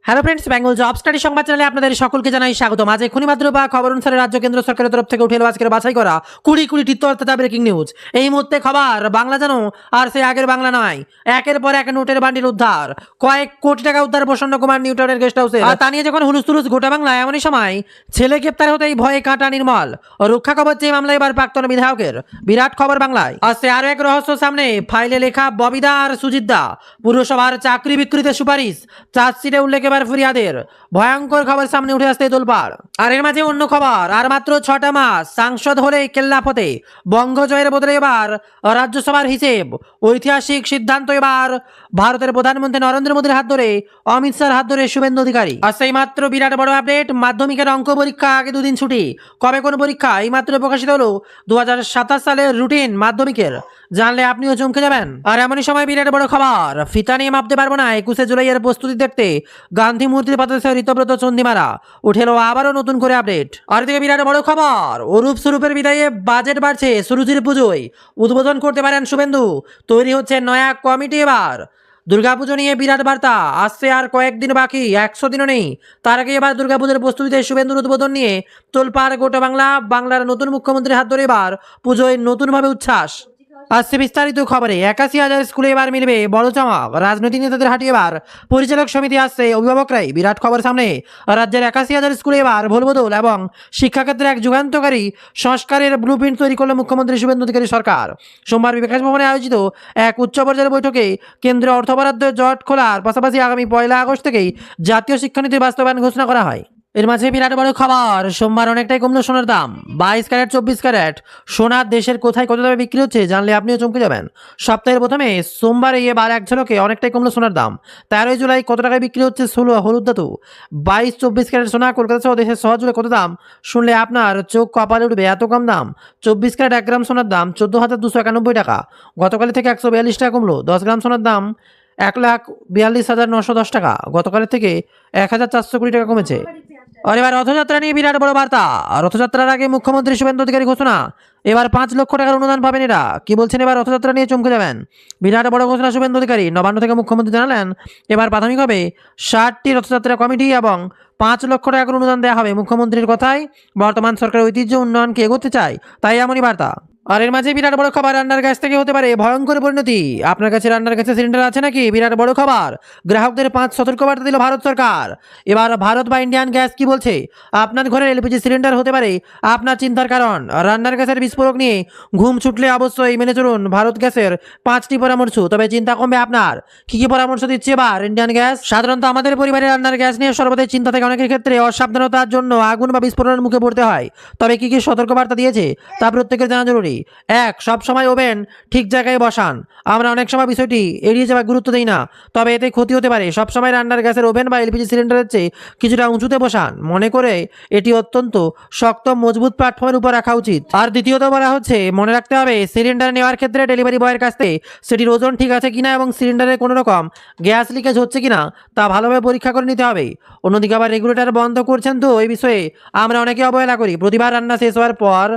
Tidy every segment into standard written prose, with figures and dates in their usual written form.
Hello friends, Bengal job study সংবাদ চ্যানেলে আপনাদের সকলকে জানাই স্বাগতম। আজ এক্ষুনি মাত্র বা খবর অনুসারে রাজ্য কেন্দ্র সরকারের তরফ থেকে উঠে এলো আজকের বাছাই করা কুড়ি তথ্য ব্রেকিং নিউজ। এই মুহূর্তে খবর বাংলা জানো আর সেই আগের বাংলা নয়। একের পর এক নোটের বান্ডিল উদ্ধার, কয়েক কোটি টাকা উদ্ধার প্রসন্ন কুমার নিউটনের গেস্ট হাউসে। আর তা নিয়ে যখন হুলুস গোটা বাংলা, এমনই সময় ছেলে গ্রেপ্তার হতেই ভয়ে কাঁটা নির্মল। রক্ষা কবচ চেয়ে মামলা এবার প্রাক্তন বিধায়কের। বিরাট খবর বাংলায়। আসছে আরো এক রহস্য সামনে। ফাইলে লেখা ববিদা আর সুজিতদা পুরসভার চাকরি বিক্রিতে সুপারিশ, চার্জশিটে উল্লেখ এবার ফরিয়াদের। ভয়ঙ্কর খবর সামনে উঠে আসতে তোলপাড়। আর এর মাঝে অন্য খবর, আর মাত্র 6টা মাস সাংসদ হলে কেল্লা ফতে। বঙ্গজয়ের বদলে এবার রাজ্যসভার হিসেব। ঐতিহাসিক সিদ্ধান্ত এবার ভারতের প্রধানমন্ত্রী নরেন্দ্র মোদীর হাত ধরে, অমিত শাহর হাত ধরে শুভেন্দু অধিকারী। আর সেই মাত্র বিরাট বড় আপডেট, মাধ্যমিকের অঙ্ক পরীক্ষা আগে দুদিন ছুটি। কবে কোন পরীক্ষা এই মাত্র প্রকাশিত হলো 2027 সালের রুটিন মাধ্যমিকের। জানলে আপনিও চমকে যাবেন। আর এমনই সময় বিরাট বড় খবর, ফিতা নিয়ে মাপতে পারবো না 21শে জুলাইয়ের প্রস্তুতি দেখতে গান্ধী মূর্তির পাশে ঋতব্রত চন্দিমারা। উঠেলো আবারও নতুন করে আপডেট। আর দিকে বিরাট বড় খবর, অরূপ স্বরূপের বিদায়ে বাজেট বাড়ছে সুরুচির পুজোয়। উদ্বোধন করতে পারেন শুভেন্দু। তৈরি হচ্ছে নয়া কমিটি এবার। দুর্গাপুজো নিয়ে বিরাট বার্তা আসছে, আর কয়েকদিন বাকি, 100 দিনও নেই। তার আগে এবার দুর্গাপুজোর প্রস্তুতিতে শুভেন্দুর উদ্বোধন নিয়ে তোলপাড় গোটা বাংলা। বাংলার নতুন মুখ্যমন্ত্রীর হাত ধরে এবার পুজোয় নতুনভাবে উচ্ছ্বাস। আসছে বিস্তারিত খবরে। 81,000 স্কুলে এবার মিলবে বড় চমক। রাজনৈতিক নেতাদের হাঁটিয়ে এবার পরিচালক সমিতি আসছে অভিভাবকরাই। বিরাট খবর সামনে। রাজ্যের 81,000 স্কুলে এবার ভুলবদল এবং শিক্ষাক্ষেত্রে এক যুগান্তকারী সংস্কারের ব্লুপ্রিন্ট তৈরি করল মুখ্যমন্ত্রী শুভেন্দু অধিকারী সরকার। সোমবার বিকাশ ভবনে আয়োজিত এক উচ্চ পর্যায়ের বৈঠকে কেন্দ্রীয় অর্থ বরাদ্দ জট খোলার পাশাপাশি আগামী 1 আগস্ট থেকেই জাতীয় শিক্ষানীতির বাস্তবায়ন ঘোষণা করা হয়। এর মাঝে বিরাট বড় খবর, সোমবার অনেকটাই কমলো সোনার দাম। 22 ক্যারেট 24 ক্যারেট সোনার দেশের কোথায় কত দামে বিক্রি হচ্ছে জানলে আপনিও চমকে যাবেন। সপ্তাহের প্রথমে সোমবারে এবার এক ঝলকে অনেকটাই কমলো সোনার দাম। 13 জুলাই কত টাকায় বিক্রি হচ্ছে হলুদ ধাতু 22-24 ক্যারেট সোনা। কলকাতা সহ দেশের শহর জুড়ে কত দাম শুনলে আপনার চোখ কপালে উঠবে, এত কম দাম। 24 ক্যারেট 1 গ্রাম সোনার দাম 14,291 টাকা। গতকাল থেকে 142 টাকা কমলো। 10 গ্রাম সোনার দাম 1,42,910 টাকা। গতকালের থেকে 1,400 কোটি টাকা কমেছে। আর এবার রথযাত্রা নিয়ে বিরাট বড় বার্তা। রথযাত্রার আগে মুখ্যমন্ত্রী শুভেন্দু অধিকারী ঘোষণা, এবার 5 লক্ষ টাকার অনুদান পাবেন এরা। কি বলছেন এবার রথযাত্রা নিয়ে চমকে যাবেন। বিরাট বড় ঘোষণা শুভেন্দু অধিকারী। নবান্ন থেকে মুখ্যমন্ত্রী জানালেন এবার প্রাথমিকভাবে 60টি রথযাত্রা কমিটি এবং 5 লক্ষ টাকা করে অনুদান দেওয়া হবে। মুখ্যমন্ত্রীর কথায় বর্তমান সরকারের ঐতিহ্য উন্নয়নকে এগোতে চায়, তাই এমনই বার্তা। আর এর মাঝে বিরাট বড় খবর, রান্নার গ্যাস থেকে হতে পারে ভয়ঙ্কর পরিণতি। আপনার কাছে রান্নার গ্যাসের সিলিন্ডার আছে নাকি? বিরাট বড় খবর, গ্রাহকদের 5 সতর্কবার্তা দিল ভারত সরকার। এবার ভারত বা ইন্ডিয়ান গ্যাস কি বলছে? আপনার ঘরের এলপিজি সিলিন্ডার হতে পারে আপনার চিন্তার কারণ। রান্নার গ্যাসের বিস্ফোরক নিয়ে ঘুম ছুটলে অবশ্যই মেনে চলুন ভারত গ্যাসের 5টি পরামর্শ, তবে চিন্তা কমবে আপনার। কি কি পরামর্শ দিচ্ছে এবার ইন্ডিয়ান গ্যাস? সাধারণত আমাদের পরিবারে রান্নার গ্যাস নিয়ে সর্বদাই চিন্তা থাকে। অনেকের ক্ষেত্রে অসাবধানতার জন্য আগুন বা বিস্ফোরণের মুখে পড়তে হয়। তবে কি কি সতর্কবার্তা দিয়েছে তা প্রত্যেকের জানা জরুরি। 1, সব সময় ওভেন ঠিক জায়গায় বসান। আমরা অনেক সময় বিষয়টি এড়িয়ে যাওয়া গুরুত্ব দিই না, তবে এতে ক্ষতি হতে পারে। সবসময় রান্নার গ্যাসের ওভেন বা এলপিজি সিলিন্ডারের চেয়ে কিছুটা উঁচুতে বসান, মনে করে এটি অত্যন্ত শক্ত মজবুত প্ল্যাটফর্মের উপর রাখা উচিত। আর দ্বিতীয়ত বলা হচ্ছে, মনে রাখতে হবে সিলিন্ডার নেওয়ার ক্ষেত্রে ডেলিভারি বয়ের কাছ থেকে সেটির ওজন ঠিক আছে কিনা এবং সিলিন্ডারে কোনো রকম গ্যাস লিকেজ হচ্ছে কিনা তা ভালোভাবে পরীক্ষা করে নিতে হবে। অন্যদিকে আবার রেগুলেটর বন্ধ করছেন তো এই বিষয়ে আমরা অনেকে অবহেলা করি। প্রতিবার রান্না শেষ হওয়ার পর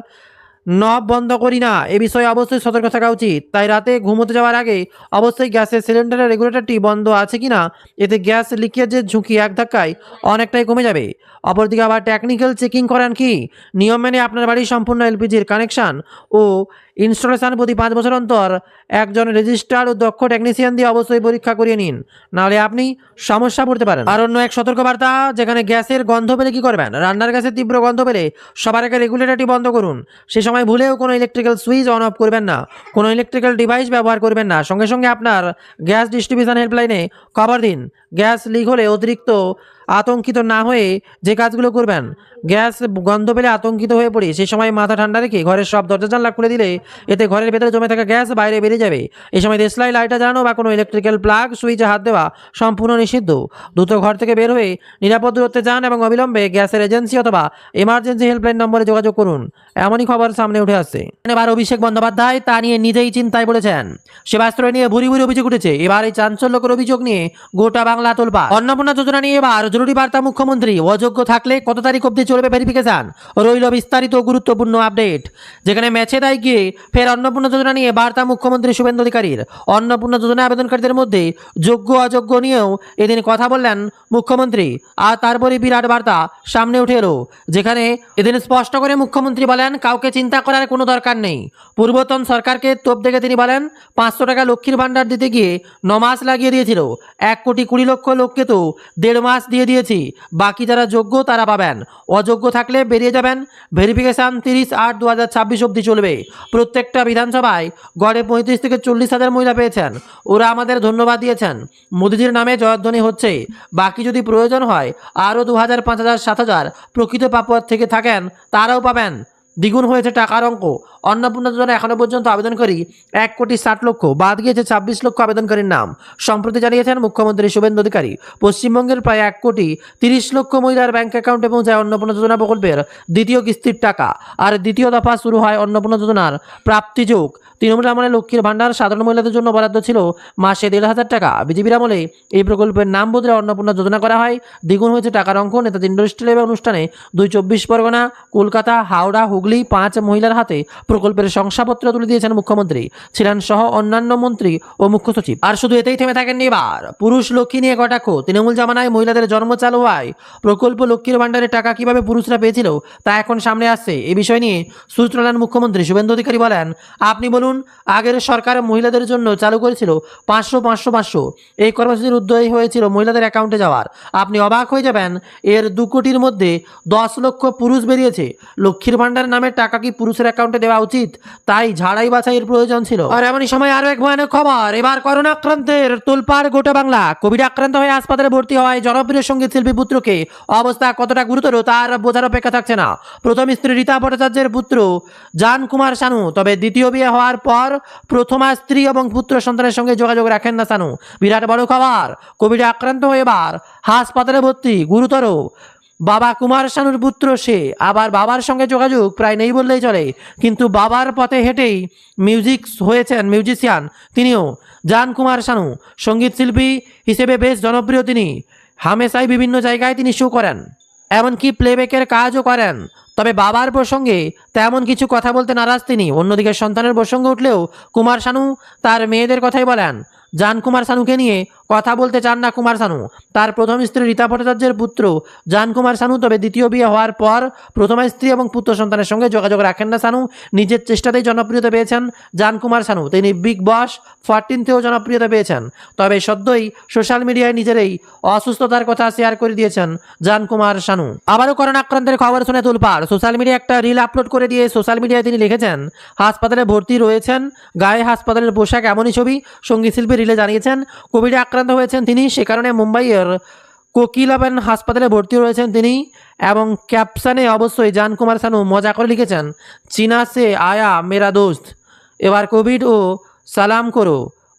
নব বন্ধ করি না, এ বিষয়ে অবশ্যই সতর্ক থাকা উচিত। তাই রাতে ঘুমোতে যাওয়ার আগে অবশ্যই গ্যাসের সিলিন্ডারের রেগুলেটরটি বন্ধ আছে কিনা, এতে গ্যাস লিকেজের ঝুঁকি এক ধাক্কায় অনেকটাই কমে যাবে। অপরদিকে আবার টেকনিক্যাল চেকিং করেন কি? নিয়ম মেনে আপনার বাড়ির সম্পূর্ণ এলপিজির কানেকশন ও ইনস্টলেশন প্রতি 5 বছর অন্তর একজন রেজিস্টার্ড ও দক্ষ টেকনিশিয়ান দিয়ে অবশ্যই পরীক্ষা করিয়ে নিন, নাহলে আপনি সমস্যা পড়তে পারেন। আর অন্য এক সতর্কবার্তা, যেখানে গ্যাসের গন্ধ পেলে কি করবেন? রান্নার গ্যাসের তীব্র গন্ধ পেলে সবার আগে রেগুলেটরটি বন্ধ করুন। সে সময় ভুলেও কোনো ইলেকট্রিক্যাল সুইচ অন অফ করবেন না, কোনো ইলেকট্রিক্যাল ডিভাইস ব্যবহার করবেন না। সঙ্গে সঙ্গে আপনার গ্যাস ডিস্ট্রিবিউশন হেল্পলাইনে খবর দিন। গ্যাস লিক হলে অতিরিক্ত আতঙ্কিত না হয়ে যে কাজগুলো করবেন, গ্যাস গন্ধ পেলে আতঙ্কিত হয়ে পড়ি, সেই সময় মাথা ঠান্ডা রেখে ঘরের সব দরজা জানলা খুলে দিলে এতে ঘরের ভেতরে জমে থাকা গ্যাস বাইরে বেরিয়ে যাবে। এই সময় দেশলাই লাইটার জ্বালানো বা কোনো ইলেকট্রিক্যাল প্লাগ সুইচে হাত দেওয়া সম্পূর্ণ নিষিদ্ধ। দ্রুত ঘর থেকে বের হয়ে নিরাপদ দূরত্বে যান এবং অবিলম্বে গ্যাসের এজেন্সি অথবা এমার্জেন্সি হেল্পলাইন নম্বরে যোগাযোগ করুন। এমনই খবর সামনে উঠে আসছে। এবার অভিষেক বন্দ্যোপাধ্যায় তা নিয়ে নিজেই চিন্তায় পড়েছেন। সেবাশ্রয় নিয়ে ভুরি ভুরি অভিযোগ উঠেছে। এবার এই চাঞ্চল্যকর অভিযোগ নিয়ে গোটা বাংলা তোলপাড়। অন্নপূর্ণা যোজনা নিয়ে এবার জরুরি বার্তা মুখ্যমন্ত্রী, অযোগ্য থাকলে কত তারিখ অবধি চলবে ভেরিফিকেশন? রইল বিস্তারিত গুরুত্বপূর্ণ আপডেট, যেখানে ম্যাচে দায় গিয়ে ফের অন্নপূর্ণা যোজনা নিয়ে বার্তা মুখ্যমন্ত্রী শুভেন্দু অধিকারীর। অন্নপূর্ণা যোজনা আবেদনকারীদের মধ্যে যোগ্য অযোগ্য নিয়েও এদিন কথা বললেন মুখ্যমন্ত্রী। আর তারপরে বিরাট বার্তা সামনে উঠে এলো, যেখানে এদিন স্পষ্ট করে মুখ্যমন্ত্রী বলেন কাউকে চিন্তা করার কোনো দরকার নেই। পূর্বতন সরকারকে তোপ দেখে তিনি বলেন 500 টাকা লক্ষ্মীর ভাণ্ডার দিতে গিয়ে 9 মাস লাগিয়ে দিয়েছিল, 1,20,00,000 লোককে তো 1.5 মাস দিয়ে দিয়েছি, বাকি যারা যোগ্য তারা পাবেন, অযোগ্য থাকলে বেরিয়ে যাবেন। ভেরিফিকেশন 30/8/2026 অবধি চলবে। প্রত্যেকটা বিধানসভায় গড়ে 35 থেকে 40 হাজার মহিলা পেয়েছেন, ওরা আমাদের ধন্যবাদ দিয়েছেন। মোদিজির নামে জয়ধ্বনি হচ্ছে। বাকি যদি প্রয়োজন হয় আরও 2,000, 5,000, 7,000 প্রকৃত প্রাপক থেকে থাকেন তারাও পাবেন। দ্বিগুণ হয়েছে টাকার অঙ্ক। অন্নপূর্ণা যোজনা এখনো পর্যন্ত আবেদনকারী 1,60,00,000, বাদ গিয়েছে 26 লক্ষ আবেদনকারীর নাম। সম্প্রতি জানিয়েছেন মুখ্যমন্ত্রী শুভেন্দু অধিকারী, পশ্চিমবঙ্গের প্রায় 1,30,00,000 মহিলার ব্যাংক অ্যাকাউন্টে পৌঁছায় অন্নপূর্ণা যোজনা প্রকল্পের দ্বিতীয় কিস্তির টাকা। আর দ্বিতীয় দফা শুরু হয় অন্নপূর্ণা যোজনার প্রাপ্তিযোগ। তৃণমূল আমলে লক্ষ্মীর ভাণ্ডার সাধারণ মহিলাদের জন্য বরাদ্দ ছিল মাসে 1,500 টাকা। বিজেপির আমলে এই প্রকল্পের নাম বদলে অন্নপূর্ণা যোজনা করা হয়। দ্বিগুণ হয়েছে টাকার অঙ্ক। নেতাজি ইন্ডাস্ট্রিয়াল অনুষ্ঠানে 2 24 পরগনা, কলকাতা, হাওড়া, হুগলি 5 মহিলার হাতে প্রকল্পের শংসাপত্র তুলে দিয়েছেন মুখ্যমন্ত্রী, ছিলেন সহ অন্যান্য মন্ত্রী ও মুখ্য সচিব। আর শুধু এতেই থেমে থাকেননি, এবার পুরুষ লক্ষ্মী নিয়ে কটাক্ষ। তৃণমূল জামানায় মহিলাদের জন্ম চালু হয়, প্রকল্প লক্ষ্মীর ভাণ্ডারের টাকা কিভাবে পুরুষরা পেয়েছিল তা এখন সামনে আসছে। এই বিষয় নিয়ে সূচনা দেন মুখ্যমন্ত্রী শুভেন্দু অধিকারী। বলেন, আপনি বলুন, আগের সরকার মহিলাদের জন্য চালু করেছিল 500 এই কর্মসূচির উদ্যোগী হয়েছিল মহিলাদের অ্যাকাউন্টে যাওয়ার। আপনি অবাক হয়ে যাবেন, এর 2 কোটির মধ্যে 10 লক্ষ পুরুষ বেরিয়েছে। লক্ষ্মীর ভাণ্ডার নামের টাকা কি পুরুষের অ্যাকাউন্টে দেওয়া উচিত? তাই ঝাড়াই বাছাইয়ের প্রয়োজন ছিল। আর এমনই সময় আরো এক ভয়ানক খবর। এবার করোনা আক্রান্তের তোলপাড় গোটা বাংলা। কোভিড আক্রান্ত হয়ে হাসপাতালে ভর্তি হওয়ায় জনপ্রিয় সঙ্গীত শিল্পী পুত্রকে অবস্থা কতটা গুরুতর তার বোঝার অপেক্ষা থাকছে না। প্রথম স্ত্রী রীতা ভট্টাচার্যের পুত্র জান কুমার শানু, তবে দ্বিতীয় বিয়ে হওয়ার পর প্রথমা স্ত্রী এবং পুত্র সন্তানের সঙ্গে যোগাযোগ রাখেন না শানু। বিরাট বড় খবর, কোভিডে আক্রান্ত হয়ে এবার হাসপাতালে ভর্তি, গুরুতর। বাবা কুমার শানুর পুত্র সে, আবার বাবার সঙ্গে যোগাযোগ প্রায় নেই বললেই চলে। কিন্তু বাবার পথে হেঁটেই মিউজিশিয়ান তিনিও। জান কুমার শানু সঙ্গীত শিল্পী হিসেবে বেশ জনপ্রিয় তিনি। হামেশাই বিভিন্ন জায়গায় তিনি শো করেন, এমনকি প্লেব্যাকের কাজও করেন। তবে বাবার প্রসঙ্গে তেমন কিছু কথা বলতে নারাজ তিনি। অন্যদিকে সন্তানের প্রসঙ্গ উঠলেও কুমার শানু তার মেয়েদের কথাই বলেন। জান কুমার শানুকে নিয়ে কথা বলতে চান না কুমার শানু। তার প্রথম স্ত্রী রীতা ভট্টাচার্যের পুত্র জান কুমার শানু, তবে দ্বিতীয় বিয়ে হওয়ার পর প্রথমা স্ত্রী এবং পুত্র সন্তানের সঙ্গে যোগাযোগ রাখেন না শানু। নিজের চেষ্টাতেই জনপ্রিয়তা পেয়েছেন জান কুমার শানু। তিনি বিগ বস 14-তেও জনপ্রিয়তা পেয়েছেন। তবে সদ্যই সোশ্যাল মিডিয়ায় নিজের এই অসুস্থতার কথা শেয়ার করে দিয়েছেন জান কুমার শানু। আবারও করোনা আক্রান্তের খবর শুনে তোলপাড়। সোশ্যাল মিডিয়ায় একটা রিল আপলোড করে দিয়ে সোশ্যাল মিডিয়ায় তিনি লিখেছেন হাসপাতালে ভর্তি রয়েছেন, গায়ে হাসপাতালের পোশাক, এমনই ছবি সঙ্গীত শিল্পী রিলে জানিয়েছেন। কোভিডে আক্রান্ত হয়েছেন তিনি, সে কারণে মুম্বাইয়ের কোকিলাবেন হাসপাতালে ভর্তি রয়েছেন তিনি। এবং ক্যাপশনে অবশ্যই জান কুমার শানু মজা করে লিখেছেন, চীনা সে আয়া মেরা দোস্ত, এবার কোভিড ও সালাম করো।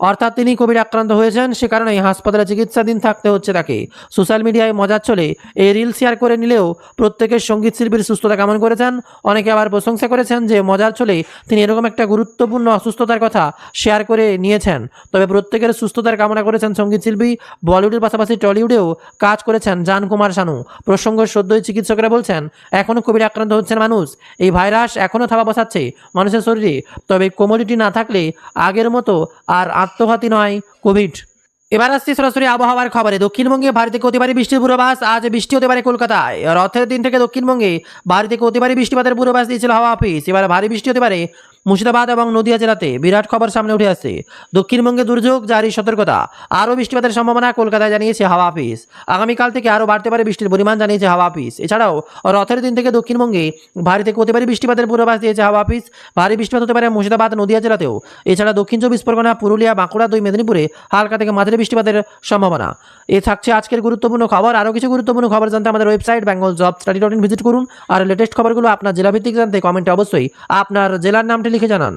অর্থাৎ তিনি কোভিড আক্রান্ত হয়েছেন, সে কারণেই হাসপাতালে চিকিৎসাধীন থাকতে হচ্ছে তাকে। সোশ্যাল মিডিয়ায় মজার চলে এই রিল শেয়ার করে নিলেও প্রত্যেকের সঙ্গীত শিল্পীর সুস্থতা কামন করেছেন। অনেকে আবার প্রশংসা করেছেন যে মজার চলে তিনি এরকম একটা গুরুত্বপূর্ণ অসুস্থতার কথা শেয়ার করে নিয়েছেন। তবে প্রত্যেকের সুস্থতার কামনা করেছেন সঙ্গীত শিল্পী। বলিউডের পাশাপাশি টলিউডেও কাজ করেছেন জান কুমার শানু। প্রসঙ্গ সদ্যই চিকিৎসকরা বলছেন এখনও কোভিড আক্রান্ত হচ্ছেন মানুষ। এই ভাইরাস এখনও থাবা বসাচ্ছে মানুষের শরীরে। তবে কমোডিটি না থাকলে আগের মতো আর আত্মঘাতী নয় কোভিড। এবার আসছি সরাসরি আবহাওয়ার খবরে। দক্ষিণবঙ্গে ভারী থেকে অতি ভারী বৃষ্টির পূর্বাভাস। আজ বৃষ্টি হতে পারে কলকাতায়। রথের দিন থেকে দক্ষিণবঙ্গে ভারী থেকে অতি ভারী বৃষ্টিপাতের পূর্বাভাস দিয়েছিল হাওয়া অফিস। এবার ভারী বৃষ্টি হতে পারে মুর্শিদাবাদ এবং নদিয়া জেলাতে। বিরাট খবর সামনে উঠে আসছে। দক্ষিণবঙ্গে দুর্যোগ জারি, সতর্কতা। আরও বৃষ্টিপাতের সম্ভাবনা কলকাতায় জানিয়েছে হাওয়া অফিস। আগামীকাল থেকে আরও বাড়তে পারে বৃষ্টির পরিমাণ জানিয়েছে হাওয়া অফিস। এছাড়াও রথের দিন থেকে দক্ষিণবঙ্গে ভারী থেকে অতি ভারী বৃষ্টিপাতের পূর্বাভাস দিয়েছে হাওয়া অফিস। ভারী বৃষ্টিপাত হতে পারে মুর্শিদাবাদ, নদিয়া জেলাতেও। এছাড়া দক্ষিণ 24 পরগনা, পুরুলিয়া, বাঁকুড়া, 2 মেদিনীপুরে হালকা থেকে মাঝারি বৃষ্টিপাতের সম্ভাবনা। এ থাকছে আজকের গুরুত্বপূর্ণ খবর। আরও কিছু গুরুত্বপূর্ণ খবর জানতে আমাদের ওয়েবসাইট bengaljobstudy.in ভিজিট করুন। আর লেটেস্ট খবরগুলো আপনার জেলাভিত্তিক জানতে কমেন্টে অবশ্যই আপনার জেলার নামটি লিখে জানান।